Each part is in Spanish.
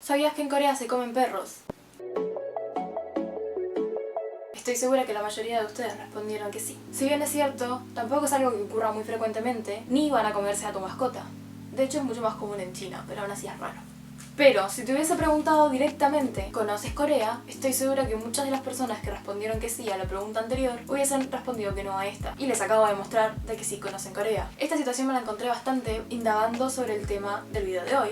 ¿Sabías que en Corea se comen perros? Estoy segura que la mayoría de ustedes respondieron que sí. Si bien es cierto, tampoco es algo que ocurra muy frecuentemente, ni van a comerse a tu mascota. De hecho es mucho más común en China, pero aún así es raro. Pero si te hubiese preguntado directamente, ¿conoces Corea? Estoy segura que muchas de las personas que respondieron que sí a la pregunta anterior hubiesen respondido que no a esta. Y les acabo de mostrar de que sí conocen Corea. Esta situación me la encontré bastante indagando sobre el tema del video de hoy,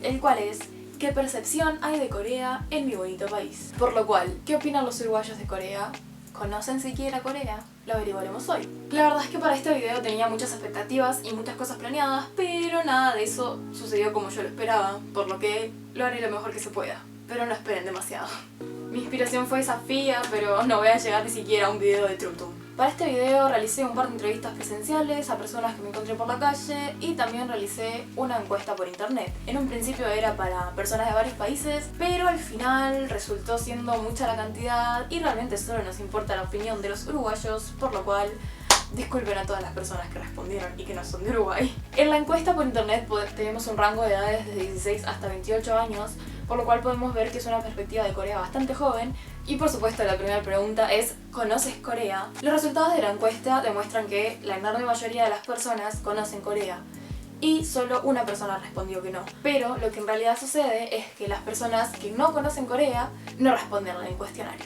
el cual es: ¿qué percepción hay de Corea en mi bonito país? Por lo cual, ¿qué opinan los uruguayos de Corea? ¿Conocen siquiera Corea? Lo averiguaremos hoy. La verdad es que para este video tenía muchas expectativas y muchas cosas planeadas, pero nada de eso sucedió como yo lo esperaba, por lo que lo haré lo mejor que se pueda. Pero no esperen demasiado. Mi inspiración fue Safía, pero no voy a llegar ni siquiera a un video de Tum Tum. Para este video realicé un par de entrevistas presenciales a personas que me encontré por la calle y también realicé una encuesta por internet. En un principio era para personas de varios países, pero al final resultó siendo mucha la cantidad y realmente solo nos importa la opinión de los uruguayos, por lo cual disculpen a todas las personas que respondieron y que no son de Uruguay. En la encuesta por internet tenemos un rango de edades desde 16 hasta 28 años, por lo cual podemos ver que es una perspectiva de Corea bastante joven. Y por supuesto la primera pregunta es: ¿conoces Corea? Los resultados de la encuesta demuestran que la enorme mayoría de las personas conocen Corea y solo una persona respondió que no. Pero lo que en realidad sucede es que las personas que no conocen Corea no responden al cuestionario.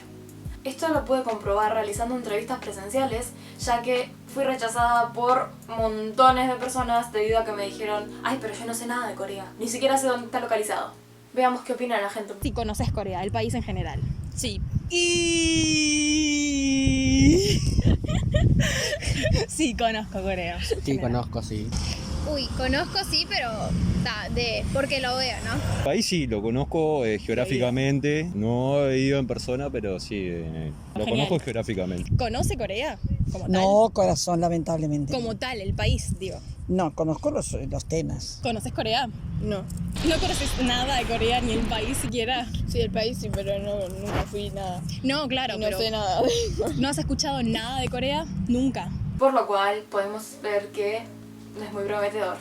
Esto lo pude comprobar realizando entrevistas presenciales, ya que fui rechazada por montones de personas debido a que me dijeron: ay, pero yo no sé nada de Corea, ni siquiera sé dónde está localizado. Veamos qué opina la gente. Si conoces Corea, el país en general. Sí. Sí, conozco Corea. Sí, conozco, sí. Uy, conozco sí, pero porque lo veo, ¿no? El país sí, lo conozco geográficamente, no he ido en persona, pero sí, lo Genial. conozco geográficamente. ¿Conoce Corea? Como tal. No, corazón, lamentablemente. Como tal, el país, digo. No, conozco los temas. ¿Conoces Corea? No. ¿No conoces nada de Corea ni el país siquiera? Sí, el país sí, pero nunca fui nada. No, claro, Y no pero sé nada. ¿no has escuchado nada de Corea? Nunca. Por lo cual podemos ver que no es muy prometedor.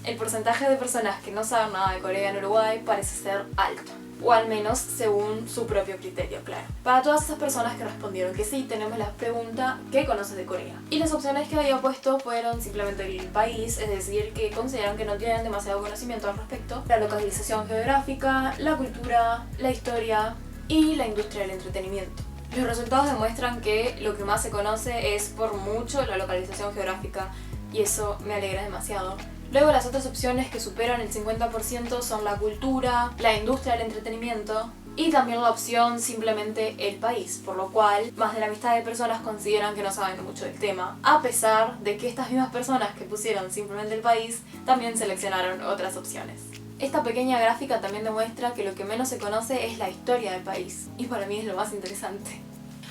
El porcentaje de personas que no saben nada de Corea en Uruguay parece ser alto, o al menos según su propio criterio, claro. Para todas esas personas que respondieron que sí, tenemos la pregunta: ¿qué conoces de Corea? Y las opciones que había puesto fueron simplemente el país, es decir, que consideran que no tienen demasiado conocimiento al respecto, la localización geográfica, la cultura, la historia y la industria del entretenimiento. Los resultados demuestran que lo que más se conoce es por mucho la localización geográfica, y eso me alegra demasiado. Luego las otras opciones que superan el 50% son la cultura, la industria del entretenimiento y también la opción simplemente el país, por lo cual más de la mitad de personas consideran que no saben mucho del tema, a pesar de que estas mismas personas que pusieron simplemente el país también seleccionaron otras opciones. Esta pequeña gráfica también demuestra que lo que menos se conoce es la historia del país, y para mí es lo más interesante.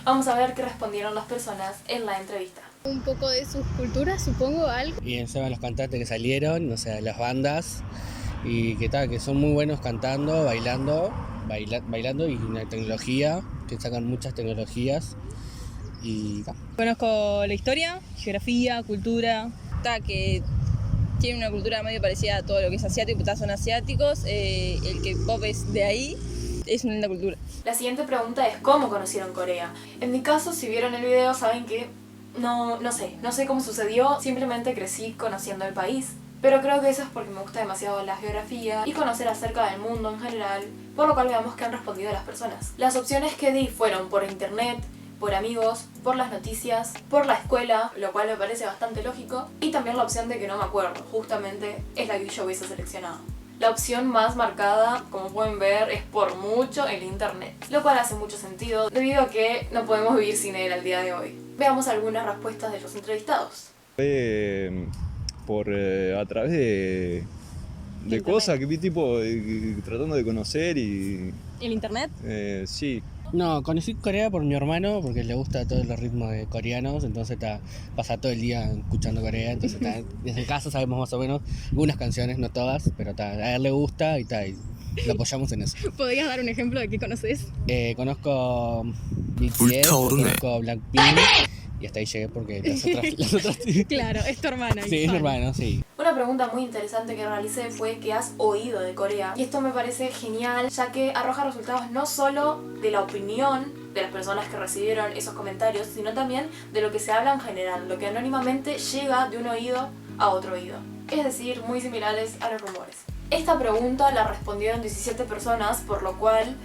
Vamos a ver qué respondieron las personas en la entrevista. Un poco de sus culturas, supongo, algo. Y encima los cantantes que salieron, o sea, las bandas, y que tal, que son muy buenos cantando, bailando y una tecnología, que sacan muchas tecnologías y tal. Conozco la historia, geografía, cultura. Que tiene una cultura medio parecida a todo lo que es asiático, son asiáticos, el K-pop es de ahí, es una linda cultura. La siguiente pregunta es: ¿cómo conocieron Corea? En mi caso, si vieron el video, saben que no sé cómo sucedió, simplemente crecí conociendo el país. Pero creo que eso es porque me gusta demasiado la geografía y conocer acerca del mundo en general, por lo cual veamos qué han respondido las personas. Las opciones que di fueron por internet, por amigos, por las noticias, por la escuela, lo cual me parece bastante lógico, y también la opción de que no me acuerdo, justamente es la que yo hubiese seleccionado. La opción más marcada, como pueden ver, es por mucho el internet, lo cual hace mucho sentido debido a que no podemos vivir sin él al día de hoy. Veamos algunas respuestas de los entrevistados. A través de Internet. cosas que vi tipo tratando de conocer y ¿El internet? sí. No, conocí Corea por mi hermano, porque le gusta todos los ritmos coreanos, entonces pasa todo el día escuchando Corea, entonces desde casa sabemos más o menos algunas canciones, no todas, pero a él le gusta y lo apoyamos en eso. ¿Podrías dar un ejemplo de qué conoces? Conozco BTS, conozco Blackpink y hasta ahí llegué porque las otras Claro, es tu hermana. sí, es mi hermano, sí. Una pregunta muy interesante que realicé fue qué has oído de Corea. Y esto me parece genial, ya que arroja resultados no solo de la opinión de las personas que recibieron esos comentarios, sino también de lo que se habla en general, lo que anónimamente llega de un oído a otro oído. Es decir, muy similares a los rumores. Esta pregunta la respondieron 17 personas, por lo cual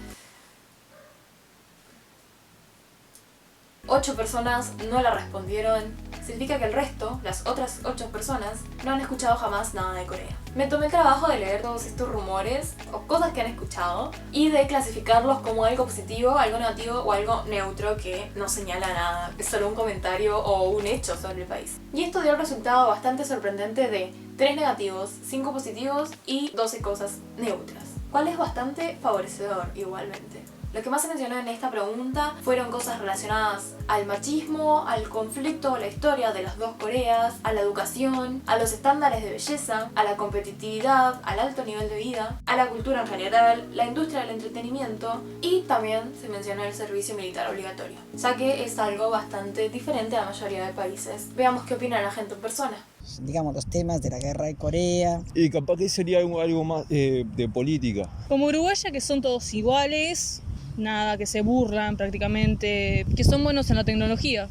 8 personas no la respondieron. Significa que el resto, las otras 8 personas, no han escuchado jamás nada de Corea. Me tomé el trabajo de leer todos estos rumores o cosas que han escuchado y de clasificarlos como algo positivo, algo negativo o algo neutro que no señala nada. Es solo un comentario o un hecho sobre el país. Y esto dio el resultado bastante sorprendente de 3 negativos, 5 positivos y 12 cosas neutras, cual es bastante favorecedor igualmente. Lo que más se mencionó en esta pregunta fueron cosas relacionadas al machismo, al conflicto o la historia de las dos Coreas, a la educación, a los estándares de belleza, a la competitividad, al alto nivel de vida, a la cultura en general, la industria del entretenimiento y también se mencionó el servicio militar obligatorio, ya que es algo bastante diferente a la mayoría de países. Veamos qué opina la gente en persona. Digamos, los temas de la guerra de Corea. Y capaz que sería algo más de política. Como uruguaya, que son todos iguales, nada, que se burlan prácticamente, que son buenos en la tecnología.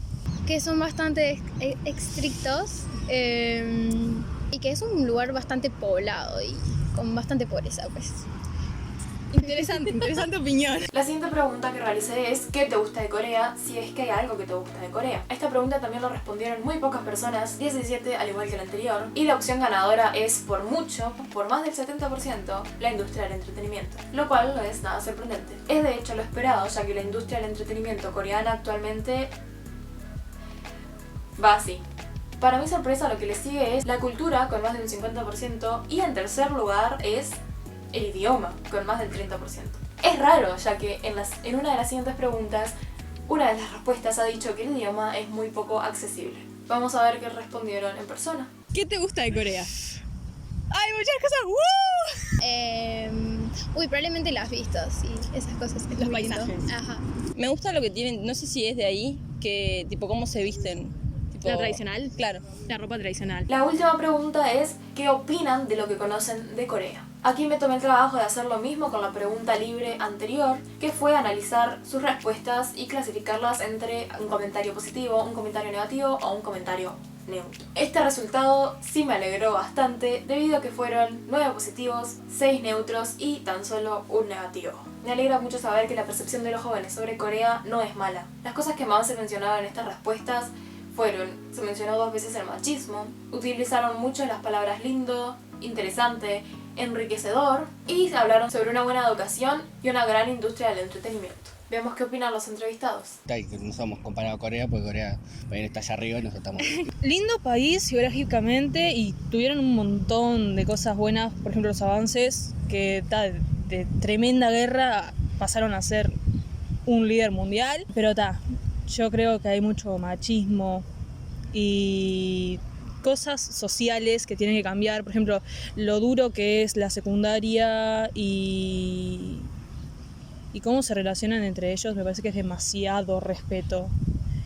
Que son bastante estrictos y que es un lugar bastante poblado y con bastante pobreza, pues. Interesante opinión. La siguiente pregunta que realicé es ¿qué te gusta de Corea? Si es que hay algo que te gusta de Corea. Esta pregunta también lo respondieron muy pocas personas, 17 al igual que la anterior, y la opción ganadora es por mucho, por más del 70%, la industria del entretenimiento, lo cual no es nada sorprendente. Es de hecho lo esperado, ya que la industria del entretenimiento coreana actualmente va así. Para mi sorpresa lo que le sigue es la cultura con más de un 50% y en tercer lugar es el idioma, con más del 30%. Es raro, ya que en una de las siguientes preguntas, una de las respuestas ha dicho que el idioma es muy poco accesible. Vamos a ver qué respondieron en persona. ¿Qué te gusta de Corea? ¡Hay muchas cosas! Probablemente las vistas y esas cosas. Los paisajes. Ajá. Me gusta lo que tienen, no sé si es de ahí, que tipo cómo se visten. Tipo, ¿La tradicional? Claro. La ropa tradicional. La última pregunta es ¿qué opinan de lo que conocen de Corea? Aquí me tomé el trabajo de hacer lo mismo con la pregunta libre anterior, que fue analizar sus respuestas y clasificarlas entre un comentario positivo, un comentario negativo o un comentario neutro. Este resultado sí me alegró bastante debido a que fueron 9 positivos, 6 neutros y tan solo un negativo. Me alegra mucho saber que la percepción de los jóvenes sobre Corea no es mala. Las cosas que más se mencionaban en estas respuestas se mencionó 2 veces el machismo, utilizaron mucho las palabras lindo, interesante, enriquecedor y se hablaron sobre una buena educación y una gran industria del entretenimiento. Veamos qué opinan los entrevistados. No somos comparados a Corea porque Corea está allá arriba y nosotros estamos. Lindo país geográficamente y tuvieron un montón de cosas buenas, por ejemplo los avances que de tremenda guerra pasaron a ser un líder mundial, pero yo creo que hay mucho machismo y cosas sociales que tienen que cambiar, por ejemplo, lo duro que es la secundaria y cómo se relacionan entre ellos, me parece que es demasiado respeto.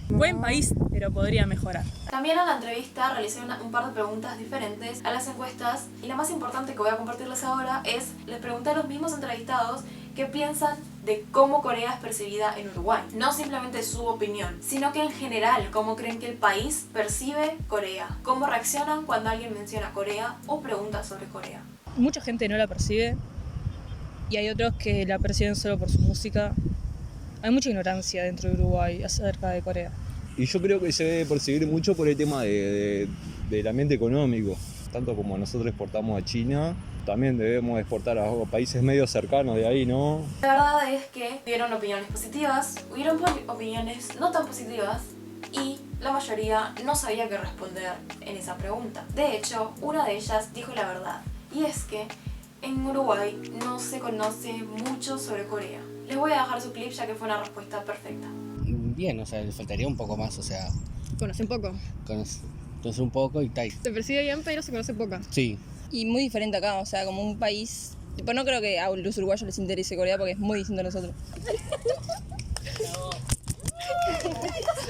Buen país, pero podría mejorar. También en la entrevista realicé un par de preguntas diferentes a las encuestas y la más importante que voy a compartirles ahora es, les pregunté a los mismos entrevistados qué piensan de cómo Corea es percibida en Uruguay. No simplemente su opinión, sino que en general cómo creen que el país percibe Corea, cómo reaccionan cuando alguien menciona Corea o pregunta sobre Corea. Mucha gente no la percibe y hay otros que la perciben solo por su música. Hay mucha ignorancia dentro de Uruguay acerca de Corea. Y yo creo que se debe percibir mucho por el tema del ambiente económico. Tanto como nosotros exportamos a China, también debemos exportar a países medio cercanos de ahí, ¿no? La verdad es que hubieron opiniones positivas, hubieron opiniones no tan positivas y la mayoría no sabía qué responder en esa pregunta. De hecho, una de ellas dijo la verdad, y es que en Uruguay no se conoce mucho sobre Corea. Les voy a dejar su clip ya que fue una respuesta perfecta. Bien, le faltaría un poco más, Conocen poco. Conoce un poco y tal. Se percibe bien, pero se conoce poco. Sí. Y muy diferente acá, o sea, como un país... Tipo, no creo que a los uruguayos les interese Corea porque es muy distinto a nosotros.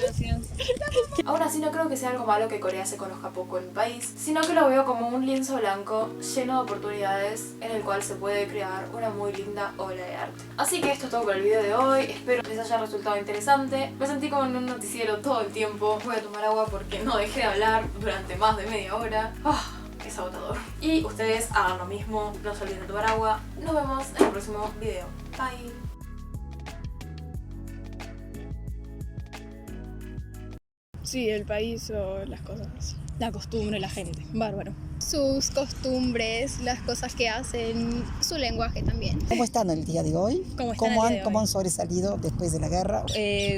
Gracias. Aún así no creo que sea algo malo que Corea se conozca poco en mi país, sino que lo veo como un lienzo blanco lleno de oportunidades en el cual se puede crear una muy linda obra de arte. Así que esto es todo por el video de hoy, espero les haya resultado interesante. Me sentí como en un noticiero todo el tiempo. Voy a tomar agua porque no dejé de hablar durante más de media hora. Es agotador. Y ustedes hagan lo mismo, no se olviden de tomar agua. Nos vemos en el próximo video. Bye. Sí, el país o las cosas. La costumbre, la gente. Bárbaro. Sus costumbres, las cosas que hacen, su lenguaje también. ¿Cómo están el día de hoy? ¿Cómo están el día de hoy? ¿Cómo han sobresalido después de la guerra?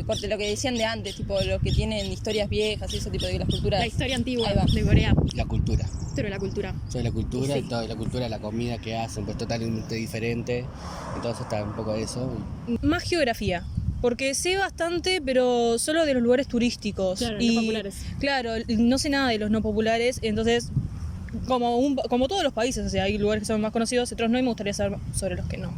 Corte, lo que decían de antes, tipo los que tienen historias viejas y eso, tipo de las culturas. La historia antigua Ahí va. de Corea. La cultura. Pero la cultura. Sobre la cultura Sí. y toda la cultura, la comida que hacen, pues totalmente diferente. Entonces está un poco de eso. Más geografía. Porque sé bastante, pero solo de los lugares turísticos. Claro, los populares. Claro, no sé nada de los no populares, entonces, como todos los países, o sea, hay lugares que son más conocidos, otros no, y me gustaría saber sobre los que no.